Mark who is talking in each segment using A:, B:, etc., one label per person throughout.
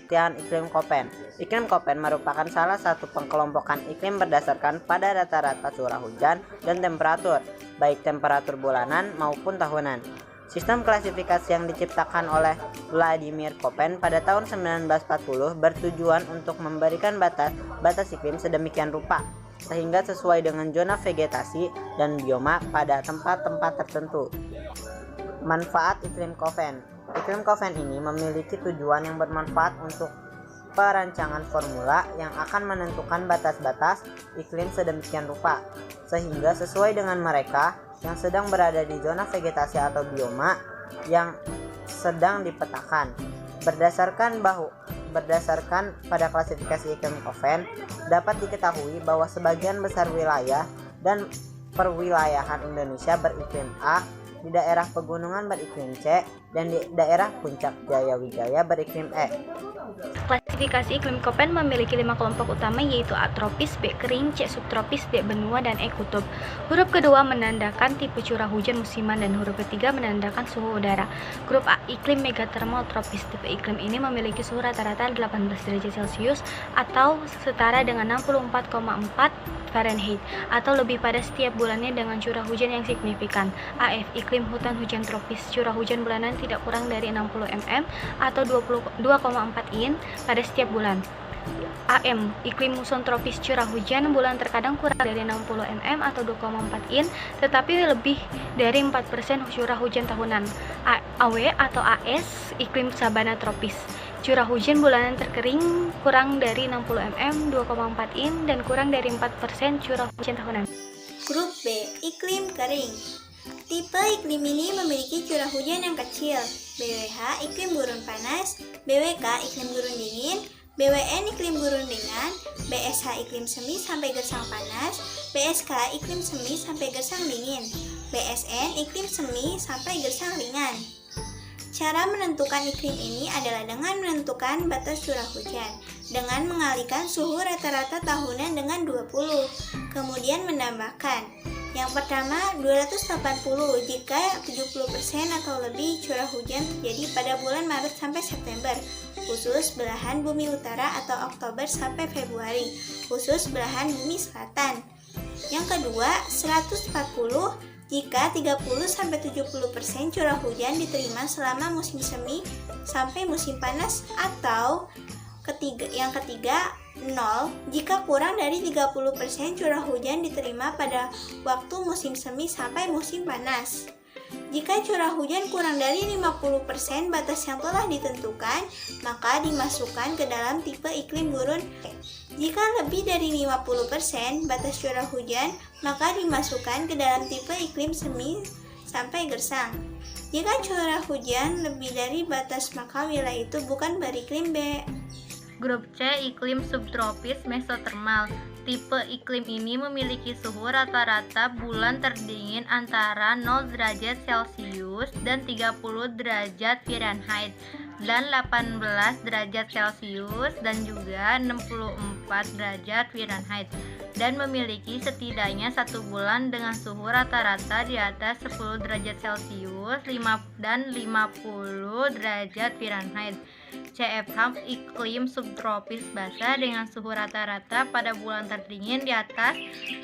A: penelitian iklim Köppen. Iklim Köppen merupakan salah satu pengkelompokan iklim berdasarkan pada rata-rata curah hujan dan temperatur, baik temperatur bulanan maupun tahunan. Sistem klasifikasi yang diciptakan oleh Vladimir Köppen pada tahun 1940 bertujuan untuk memberikan batas iklim sedemikian rupa sehingga sesuai dengan zona vegetasi dan bioma pada tempat-tempat tertentu. Manfaat iklim Köppen. Iklim Köppen ini memiliki tujuan yang bermanfaat untuk perancangan formula yang akan menentukan batas-batas iklim sedemikian rupa, sehingga sesuai dengan mereka yang sedang berada di zona vegetasi atau bioma yang sedang dipetakan. Berdasarkan pada klasifikasi iklim Köppen, dapat diketahui bahwa sebagian besar wilayah dan perwilayahan Indonesia beriklim A, di daerah pegunungan beriklim C, dan di daerah puncak Jaya Wijaya beriklim E.
B: Klasifikasi iklim Köppen memiliki 5 kelompok utama, yaitu A tropis, B kering, C subtropis, D benua, dan E kutub. Huruf kedua menandakan tipe curah hujan musiman dan huruf ketiga menandakan suhu udara. Grup A, iklim megatermal tropis. Tipe iklim ini memiliki suhu rata-rata 18 derajat Celcius atau setara dengan 64,4 Fahrenheit atau lebih pada setiap bulannya dengan curah hujan yang signifikan. AF, iklim hutan hujan tropis. Curah hujan bulanan tidak kurang dari 60 mm atau 22,4 in pada setiap bulan. AM, iklim muson tropis. Curah hujan bulan terkadang kurang dari 60 mm atau 2,4 in, tetapi lebih dari 4% curah hujan tahunan. AW atau AS, iklim sabana tropis. Curah hujan bulanan terkering kurang dari 60 mm, 2,4 in, dan kurang dari 4% curah hujan tahunan.
C: Grup B, iklim kering. Tipe iklim ini memiliki curah hujan yang kecil. BWH, iklim gurun panas. BWK, iklim gurun dingin. BWN, iklim gurun ringan. BSH, iklim semi sampai gersang panas. BSK, iklim semi sampai gersang dingin. BSN, iklim semi sampai gersang ringan. Cara menentukan iklim ini adalah dengan menentukan batas curah hujan, dengan mengalihkan suhu rata-rata tahunan dengan 20, kemudian menambahkan. Yang pertama, 280 jika 70% atau lebih curah hujan terjadi pada bulan Maret sampai September, khusus belahan bumi utara, atau Oktober sampai Februari, khusus belahan bumi selatan. Yang kedua, 140 jika 30-70% curah hujan diterima selama musim semi sampai musim panas, atau yang ketiga 0 jika kurang dari 30% curah hujan diterima pada waktu musim semi sampai musim panas. Jika curah hujan kurang dari 50% batas yang telah ditentukan, maka dimasukkan ke dalam tipe iklim gurun. Jika lebih dari 50% batas curah hujan, maka dimasukkan ke dalam tipe iklim semi sampai gersang. Jika curah hujan lebih dari batas, maka wilayah itu bukan beriklim B.
D: Grup C, iklim subtropis mesotermal. Tipe iklim ini memiliki suhu rata-rata bulan terdingin antara 0 derajat Celcius dan 30 derajat Fahrenheit dan 18 derajat Celcius dan juga 64 derajat Fahrenheit, dan memiliki setidaknya satu bulan dengan suhu rata-rata di atas 10 derajat Celcius dan 50 derajat Fahrenheit. CFH, iklim subtropis basah dengan suhu rata-rata pada bulan terdingin di atas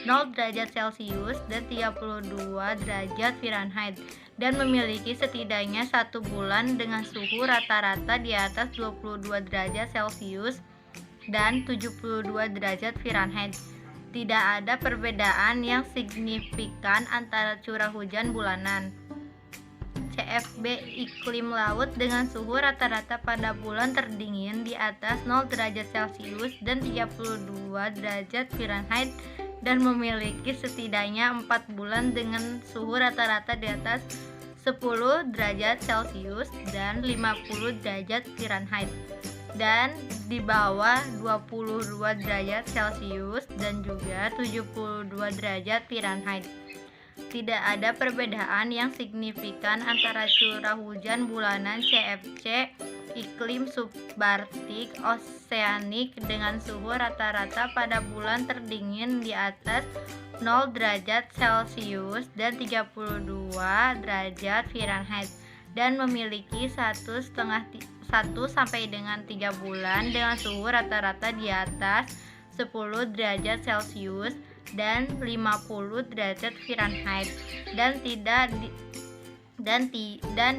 D: 0 derajat Celcius dan 32 derajat Fahrenheit, dan memiliki setidaknya satu bulan dengan suhu rata-rata di atas 22 derajat Celcius dan 72 derajat Fahrenheit. Tidak ada perbedaan yang signifikan antara curah hujan bulanan. CFB, iklim laut dengan suhu rata-rata pada bulan terdingin di atas 0 derajat Celcius dan 32 derajat Fahrenheit, dan memiliki setidaknya 4 bulan dengan suhu rata-rata di atas 10 derajat Celcius dan 50 derajat Fahrenheit, dan di bawah 22 derajat Celcius dan juga 72 derajat Fahrenheit. Tidak ada perbedaan yang signifikan antara curah hujan bulanan. CFC, iklim subarktik oseanik dengan suhu rata-rata pada bulan terdingin di atas 0 derajat Celcius dan 32 derajat Fahrenheit, dan memiliki 1,5 1 sampai dengan 3 bulan dengan suhu rata-rata di atas 10 derajat Celcius dan 50 derajat Fahrenheit dan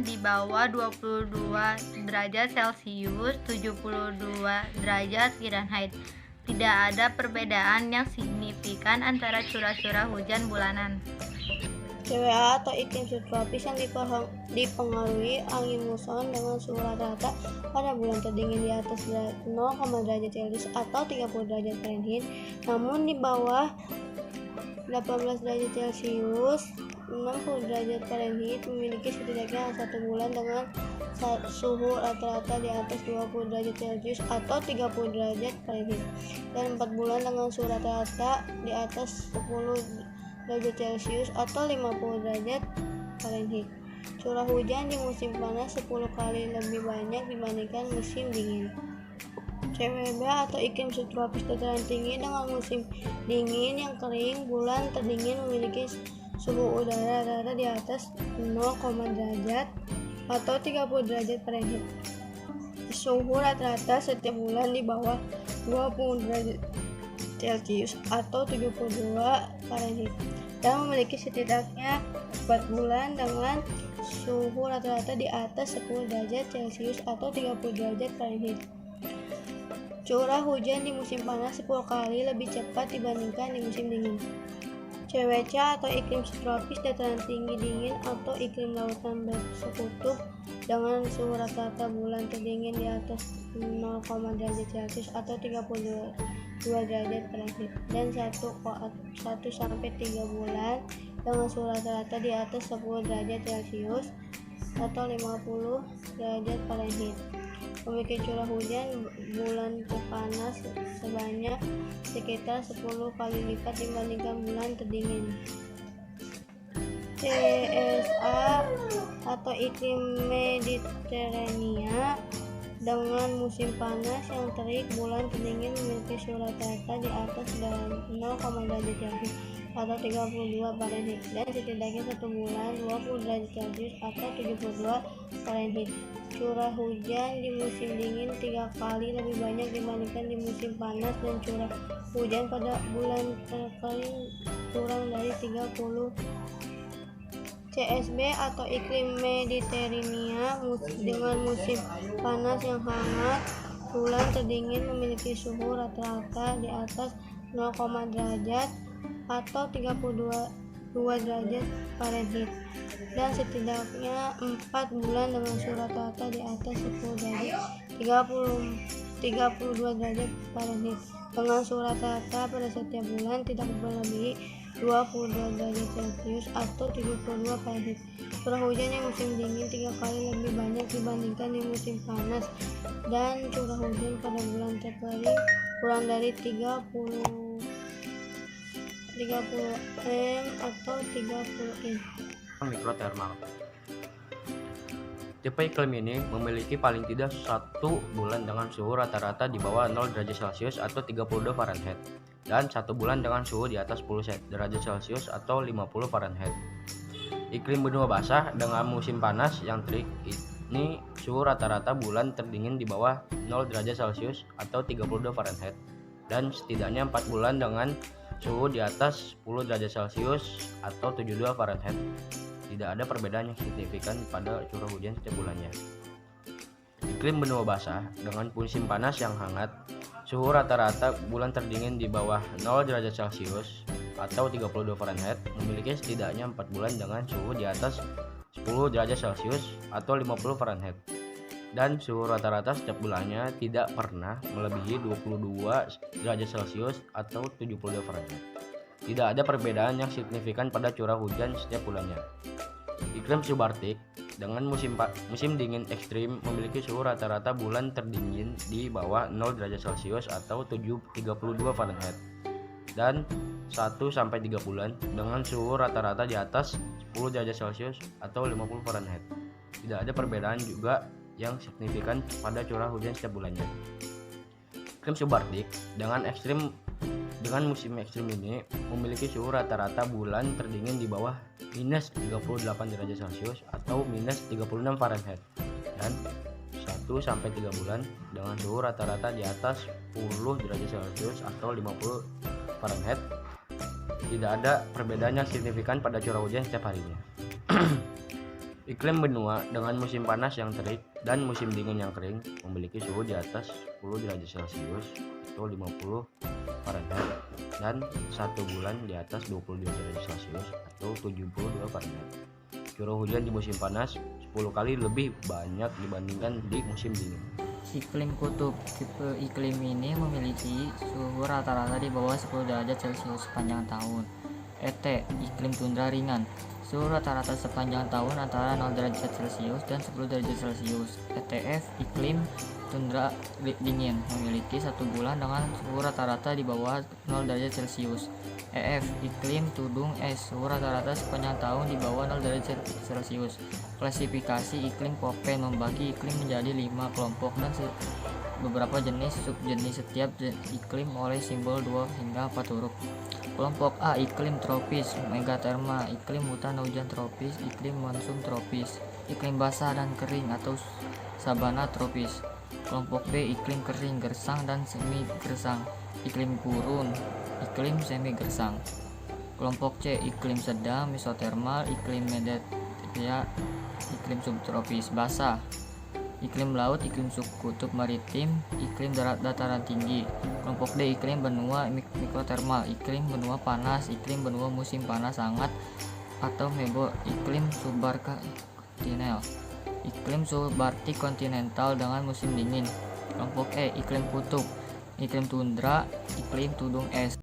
D: di bawah 22 derajat Celcius 72 derajat Fahrenheit. Tidak ada perbedaan yang signifikan antara curah-curah hujan bulanan.
E: CWA atau iklim subtropis yang dipengaruhi angin muson dengan suhu rata-rata pada bulan terdingin di atas 0, derajat Celcius atau 30 derajat Fahrenheit, namun di bawah 18 derajat Celcius 60 derajat Fahrenheit memiliki setidaknya satu bulan dengan suhu rata-rata di atas 20 derajat Celcius atau 30 derajat Fahrenheit dan 4 bulan dengan suhu rata-rata di atas 10 derajat Celcius atau 50 derajat Fahrenheit. Curah hujan di musim panas 10 kali lebih banyak dibandingkan musim dingin. CWB atau iklim subtropis dataran tinggi dengan musim dingin yang kering, bulan terdingin memiliki suhu udara rata-rata di atas 0, derajat atau 30 derajat Fahrenheit. Suhu rata-rata setiap bulan di bawah 20 derajat Celcius atau 72 Fahrenheit dan memiliki setidaknya 4 bulan dengan suhu rata-rata di atas 10 derajat Celcius atau 30 derajat Fahrenheit. Curah hujan di musim panas 10 kali lebih cepat dibandingkan di musim dingin. CWC atau iklim subtropis dataran tinggi dingin atau iklim lautan bersekutu dengan suhu rata-rata bulan terdingin di atas 0, derajat Celcius atau 32 derajat Fahrenheit dan 1 sampai 3 bulan dengan suhu rata-rata di atas 10 derajat Celcius atau 50 derajat Fahrenheit. Memiliki curah hujan bulan terpanas sebanyak sekitar 10 kali lipat dibandingkan bulan terdingin. CSA atau iklim Mediterania dengan musim panas yang terik, bulan terdingin memiliki suhu rata-rata di atas 0, derajat Celcius atau 32 Fahrenheit dan setidaknya 1 bulan 20 derajat Celcius atau 72 Fahrenheit. Curah hujan di musim dingin 3 kali lebih banyak dibandingkan di musim panas dan curah hujan pada bulan terkering kurang dari 30. CSB atau iklim Mediterania dengan musim panas yang hangat, bulan terdingin memiliki suhu rata-rata di atas 0, derajat atau 32 derajat Fahrenheit dan setidaknya 4 bulan dengan suhu rata-rata di atas 10 derajat 32 derajat Fahrenheit dengan suhu rata-rata pada setiap bulan tidak melebihi 22 derajat Celcius atau 72 Fahrenheit. Curah hujan di musim dingin 3 kali lebih banyak dibandingkan di musim panas dan curah hujan pada bulan terkering kurang dari 30 m atau 30 in.
F: Mikrotermal. Tipe iklim ini memiliki paling tidak 1 bulan dengan suhu rata-rata di bawah 0 derajat Celcius atau 32 Fahrenheit dan 1 bulan dengan suhu di atas 10 derajat Celcius atau 50 Fahrenheit. Iklim benua basah dengan musim panas yang terik ini suhu rata-rata bulan terdingin di bawah 0 derajat Celcius atau 32 Fahrenheit dan setidaknya 4 bulan dengan suhu di atas 10 derajat Celcius atau 72 Fahrenheit. Tidak ada perbedaan yang signifikan pada curah hujan setiap bulannya. Iklim benua basah dengan musim panas yang hangat, suhu rata-rata bulan terdingin di bawah 0 derajat Celcius atau 32 Fahrenheit memiliki setidaknya 4 bulan dengan suhu di atas 10 derajat Celcius atau 50 Fahrenheit. Dan suhu rata-rata setiap bulannya tidak pernah melebihi 22 derajat Celcius atau 72 Fahrenheit. Tidak ada perbedaan yang signifikan pada curah hujan setiap bulannya. Iklim subarktik dengan musim dingin ekstrim memiliki suhu rata-rata bulan terdingin di bawah 0 derajat Celcius atau 32 Fahrenheit dan 1 sampai 3 bulan dengan suhu rata-rata di atas 10 derajat Celcius atau 50 Fahrenheit. Tidak ada perbedaan juga yang signifikan pada curah hujan setiap bulannya. Iklim subarktik dengan musim ekstrim ini memiliki suhu rata-rata bulan terdingin di bawah minus 38 derajat Celcius atau minus 36 Fahrenheit dan 1 sampai 3 bulan dengan suhu rata-rata di atas 10 derajat Celcius atau 50 Fahrenheit. Tidak ada perbedaan yang signifikan pada curah hujan setiap harinya. Iklim benua dengan musim panas yang terik dan musim dingin yang kering memiliki suhu di atas 10 derajat Celcius atau 50 Fahrenheit dan 1 bulan di atas 22 derajat Celcius atau 72 Fahrenheit. Curah hujan di musim panas 10 kali lebih banyak dibandingkan di musim dingin.
G: Iklim kutub. Tipe iklim ini memiliki suhu rata-rata di bawah 10 derajat Celcius sepanjang tahun. ET, iklim tundra ringan. Suhu rata-rata sepanjang tahun antara 0 derajat Celcius dan 10 derajat Celcius. ETF, iklim tundra dingin, memiliki 1 bulan dengan suhu rata-rata di bawah 0 derajat Celcius. EF, iklim tudung es, suhu rata-rata sepanjang tahun di bawah 0 derajat Celcius. Klasifikasi iklim Köppen membagi iklim menjadi 5 kelompok dan beberapa jenis subjenis setiap iklim oleh simbol 2 hingga 4 huruf. Kelompok A, iklim tropis, megaterma, iklim hutan hujan tropis, iklim monsum tropis, iklim basah dan kering atau sabana tropis. Kelompok B, iklim kering, gersang dan semi gersang, iklim gurun, iklim semi gersang. Kelompok C, iklim sedang, mesotermal, iklim Mediterania, iklim subtropis, basah. Iklim laut, iklim subkutub maritim, iklim dataran tinggi. Kelompok D, iklim benua mikrotermal, iklim benua panas, iklim benua musim panas hangat atau mebo, iklim subarkontinental, iklim subarktik kontinental dengan musim dingin. Kelompok E, iklim kutub, iklim tundra, iklim tudung es.